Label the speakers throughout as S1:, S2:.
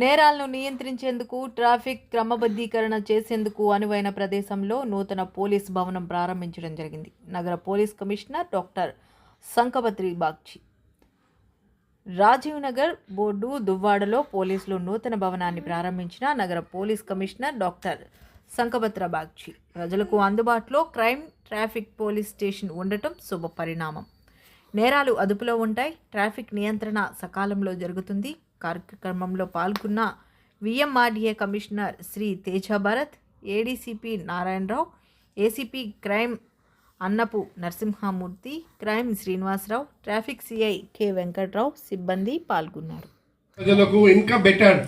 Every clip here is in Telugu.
S1: నేరాలను నియంత్రించేందుకు ట్రాఫిక్ క్రమబద్ధీకరణ చేసేందుకు అనువైన ప్రదేశంలో నూతన పోలీస్ భవనం ప్రారంభించడం జరిగింది. నగర police commissioner doctor Sankapatri Bagchi Rajiv Nagar board దువ్వాడలో పోలీసులు నూతన భవనాన్ని ప్రారంభించిన నగర police commissioner doctor Sankapatra Bagchi ప్రజలకు అందుబాటులో క్రైమ్ ట్రాఫిక్ పోలీస్ స్టేషన్ ఉండటం శుభ పరిణామం. నేరాలు అదుపులో ఉంటాయి, ట్రాఫిక్ నియంత్రణ సకాలంలో జరుగుతుంది. కార్యక్రమంలో పాల్గొన్న VMRDA commissioner Shri Teja Bharat, ADCP Narayanarao, ACP crime Annapu Narasimhamurthy, crime Srinivasarao, traffic CI K Venkatrao సిబ్బంది పాల్గొన్నారు.
S2: ప్రజలకు ఇంకా better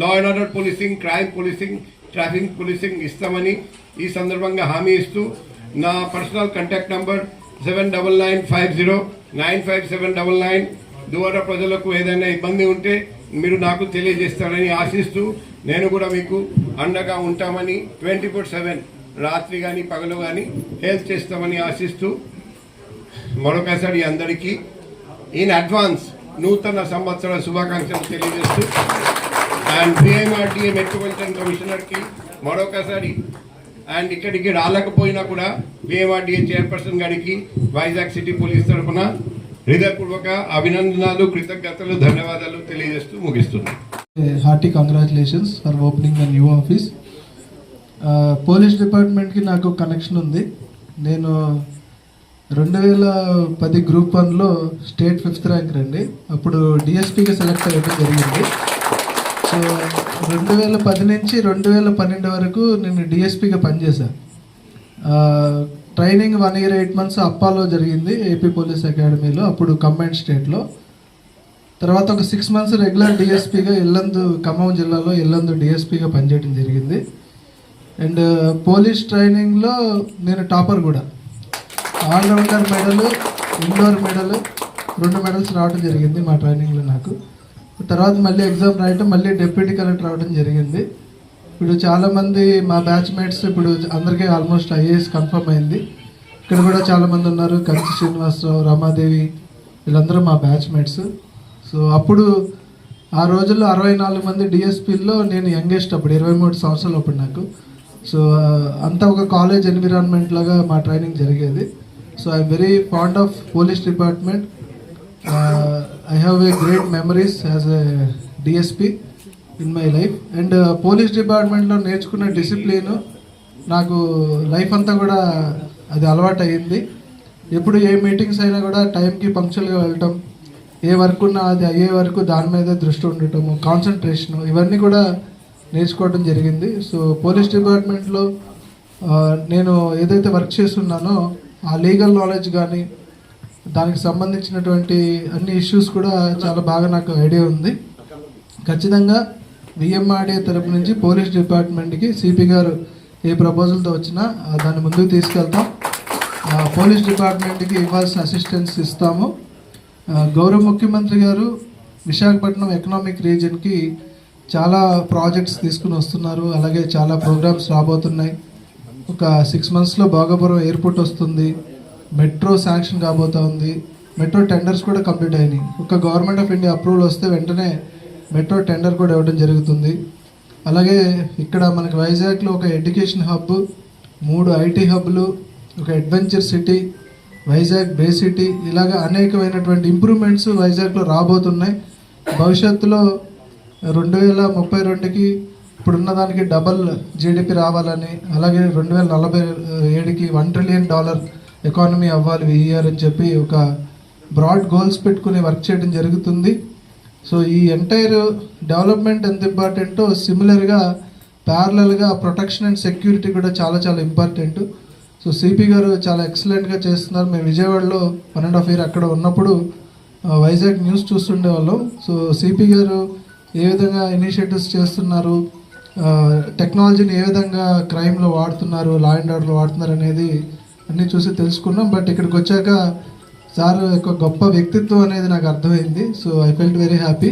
S2: law and order policing, crime policing, traffic policing ఇస్తామని ఈ సందర్భంగా హామీ ఇస్తూ నా పర్సనల్ కాంటాక్ట్ నంబర్ 7995095799 ద్వారా ప్రజలకు ఏదైనా ఇబ్బంది ఉంటే మీరు నాకు తెలియజేస్తారని ఆశిస్తూ నేను కూడా మీకు అండగా ఉంటామని 24/7 రాత్రి కానీ పగలు కానీ హెల్ప్ చేస్తామని ఆశిస్తూ మరొకసారి అందరికీ ఇన్ అడ్వాన్స్ నూతన సంవత్సర శుభాకాంక్షలు తెలియజేస్తూ అండ్ పిఎంఆర్డీఏ మెట్రోపాలిటన్ కమిషనర్కి మరొకసారి అండ్ ఇక్కడికి రాలేకపోయినా కూడా పిఎంఆర్డీఏ చైర్పర్సన్ గారికి వైజాగ్ సిటీ పోలీస్ తరఫున హృదయపూర్వక అభినందనలు, కృతజ్ఞతలు, ధన్యవాదాలు తెలియజేస్తూ ముగిస్తున్నాను.
S3: Hearty congratulations for opening the new office. Police డిపార్ట్మెంట్కి నాకు కనెక్షన్ ఉంది. నేను 2010 గ్రూప్ 1లో స్టేట్ 5th ర్యాంక్ అండి. అప్పుడు డిఎస్పీగా సెలెక్ట్ అవ్వడం జరిగింది. సో 2010 నుంచి 2012 వరకు నేను డిఎస్పీగా పనిచేశాను. ట్రైనింగ్ 1 year 8 months అప్పాలో జరిగింది, ఏపీ పోలీస్ అకాడమీలో, అప్పుడు కంబైన్డ్ స్టేట్లో. తర్వాత ఒక 6 months రెగ్యులర్ డిఎస్పీగా ఖమ్మం జిల్లాలో ఎల్లందు డిఎస్పీగా పనిచేయడం జరిగింది. అండ్ పోలీస్ ట్రైనింగ్లో నేను టాపర్ కూడా, allrounder medal, indoor medal, 2 medals రావడం జరిగింది మా ట్రైనింగ్లో నాకు. తర్వాత మళ్ళీ ఎగ్జామ్ రాయటం, మళ్ళీ డిప్యూటీ కలెక్టర్ రావడం జరిగింది. ఇప్పుడు చాలామంది మా బ్యాచ్మేట్స్ ఇప్పుడు అందరికీ ఆల్మోస్ట్ ఐఏఎస్ కన్ఫర్మ్ అయింది. ఇక్కడ కూడా చాలామంది ఉన్నారు, కంచి శ్రీనివాసరావు, రమాదేవి, వీళ్ళందరూ మా బ్యాచ్మేట్స్. సో అప్పుడు ఆ రోజుల్లో 64 మంది డిఎస్పీల్లో నేను యంగెస్ట్, అప్పుడు 23 సంవత్సరాలు అప్పుడు నాకు. సో అంతా ఒక కాలేజ్ ఎన్విరాన్మెంట్ లాగా మా ట్రైనింగ్ జరిగేది. So I'm very fond of police department. I have a great memories as a DSP in my life. And police డిపార్ట్మెంట్లో నేర్చుకున్న డిసిప్లిన్ నాకు లైఫ్ అంతా కూడా అది అలవాటు అయ్యింది. ఎప్పుడు ఏ మీటింగ్స్ అయినా కూడా టైంకి పంక్చువల్గా వెళ్ళటం, ఏ వర్క్ ఉన్నా అది అయ్యే వరకు దాని మీదే దృష్టి ఉండటము, కాన్సన్ట్రేషను, ఇవన్నీ కూడా నేర్చుకోవడం జరిగింది. సో పోలీస్ డిపార్ట్మెంట్లో నేను ఏదైతే వర్క్ చేస్తున్నానో ఆ లీగల్ నాలెడ్జ్ కానీ దానికి సంబంధించినటువంటి అన్ని ఇష్యూస్ కూడా చాలా బాగా నాకు ఐడియా ఉంది. ఖచ్చితంగా విఎంఆర్డీఏ తరపు నుంచి పోలీస్ డిపార్ట్మెంట్కి సిపి గారు ఏ ప్రపోజల్తో వచ్చినా దాన్ని ముందుకు తీసుకెళ్తాం. పోలీస్ డిపార్ట్మెంట్కి ఇవ్వాల్సిన అసిస్టెన్స్ ఇస్తాము. గౌరవ ముఖ్యమంత్రి గారు విశాఖపట్నం ఎకనామిక్ రీజియన్కి చాలా ప్రాజెక్ట్స్ తీసుకుని వస్తున్నారు. అలాగే చాలా ప్రోగ్రామ్స్ రాబోతున్నాయి. ఒక 6 monthsలో భోగాపురం ఎయిర్పోర్ట్ వస్తుంది, మెట్రో శాంక్షన్ కాబోతా ఉంది, మెట్రో టెండర్స్ కూడా కంప్లీట్ అయినాయి. ఒక గవర్నమెంట్ ఆఫ్ ఇండియా అప్రూవల్ వస్తే వెంటనే మెట్రో టెండర్ కూడా ఇవ్వడం జరుగుతుంది. అలాగే ఇక్కడ మనకి వైజాగ్లో ఒక ఎడ్యుకేషన్ హబ్, 3 ఐటీ హబ్లు, ఒక అడ్వెంచర్ సిటీ, వైజాగ్ బే సిటీ, ఇలాగ అనేకమైనటువంటి ఇంప్రూవ్మెంట్స్ వైజాగ్లో రాబోతున్నాయి. భవిష్యత్తులో 2032కి ఇప్పుడున్న దానికి డబల్ జీడిపి రావాలని, అలాగే 2047కి $1 trillion ఎకానమీ అవ్వాలి ఈ ఇయర్ అని చెప్పి ఒక బ్రాడ్ గోల్స్ పెట్టుకుని వర్క్ చేయడం జరుగుతుంది. సో ఈ ఎంటైర్ డెవలప్మెంట్ ఎంత ఇంపార్టెంటో సిమిలర్గా ప్యారలల్గా ప్రొటెక్షన్ అండ్ సెక్యూరిటీ కూడా చాలా చాలా ఇంపార్టెంట్. సో సిపి గారు చాలా ఎక్సలెంట్గా చేస్తున్నారు. మేము విజయవాడలో 1.5 year అక్కడ ఉన్నప్పుడు వైజాగ్ న్యూస్ చూస్తుండేవాళ్ళం. సో సిపి గారు ఏ విధంగా ఇనిషియేటివ్స్ చేస్తున్నారు, టెక్నాలజీని ఏ విధంగా క్రైమ్లో వాడుతున్నారు, లా అండ్ ఆర్డర్లో వాడుతున్నారు అనేది అన్నీ చూసి తెలుసుకున్నాం. బట్ ఇక్కడికి వచ్చాక సార్ యొక్క గొప్ప వ్యక్తిత్వం అనేది నాకు అర్థమైంది. So I felt very happy.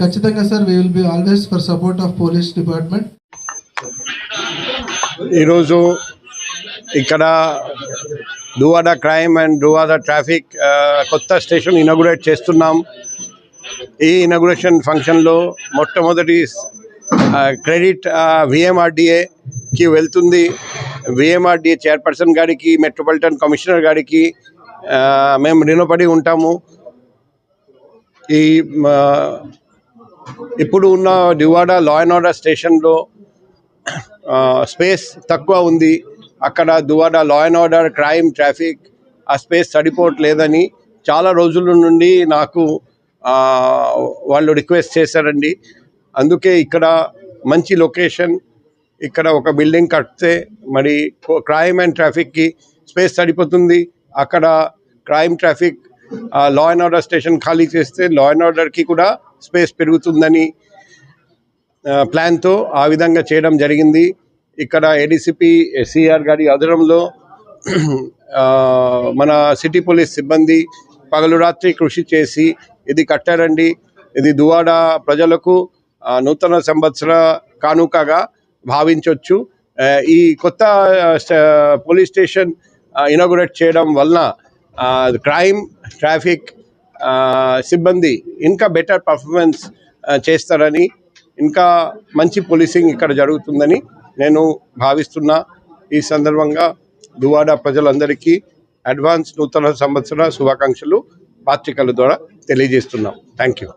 S3: ఖచ్చితంగా sir we will be always for support of police department.
S2: ఈరోజు ఇక్కడ Duvvada crime and Duvvada traffic కొత్త స్టేషన్ ఇనాగ్రేట్ చేస్తున్నాం. ఈ ఇనాగ్రేషన్ ఫంక్షన్లో మొట్టమొదటి క్రెడిట్ విఎంఆర్డిఏకి వెళ్తుంది. విఎంఆర్డిఏ చైర్పర్సన్ గారికి, మెట్రోపాలిటన్ కమిషనర్ గారికి మేము రుణపడి ఉంటాము. ఈ ఇప్పుడు ఉన్న దువ్వాడ లా అండ్ ఆర్డర్ స్టేషన్లో స్పేస్ తక్కువ ఉంది. అక్కడ Duvvada law and order, crime, traffic ఆ స్పేస్ సరిపోవట్లేదని చాలా రోజుల నుండి నాకు వాళ్ళు రిక్వెస్ట్ చేశారండి. అందుకే ఇక్కడ మంచి లొకేషన్, ఇక్కడ ఒక బిల్డింగ్ కడితే మరి క్రైమ్ అండ్ ట్రాఫిక్కి స్పేస్ సరిపోతుంది. అక్కడ crime, traffic, law and order station ఖాళీ చేస్తే లా అండ్ ఆర్డర్కి కూడా స్పేస్ పెరుగుతుందని ప్లాన్తో ఆ విధంగా చేయడం జరిగింది. ఇక్కడ ఏడీసీపీ సిఆర్ గారి ఆధ్వర్యంలో మన సిటీ పోలీస్ సిబ్బంది పగలు రాత్రి కృషి చేసి ఇది కట్టారండి. ఇది దువ్వాడ ప్రజలకు నూతన సంవత్సర కానుకగా భావించవచ్చు. ఈ కొత్త పోలీస్ స్టేషన్ ఇనాగ్రేట్ చేయడం వలన క్రైమ్, ట్రాఫిక్ సిబ్బంది ఇంకా బెటర్ పర్ఫార్మెన్స్ చేస్తారని, ఇంకా మంచి పోలీసింగ్ ఇక్కడ జరుగుతుందని నేను భావిస్తున్నా. ఈ సందర్భంగా దువ్వాడ ప్రజలందరికీ అడ్వాన్స్ నూతన సంవత్సర శుభాకాంక్షలు పత్రికల ద్వారా తెలియజేస్తున్నాం. Thank you.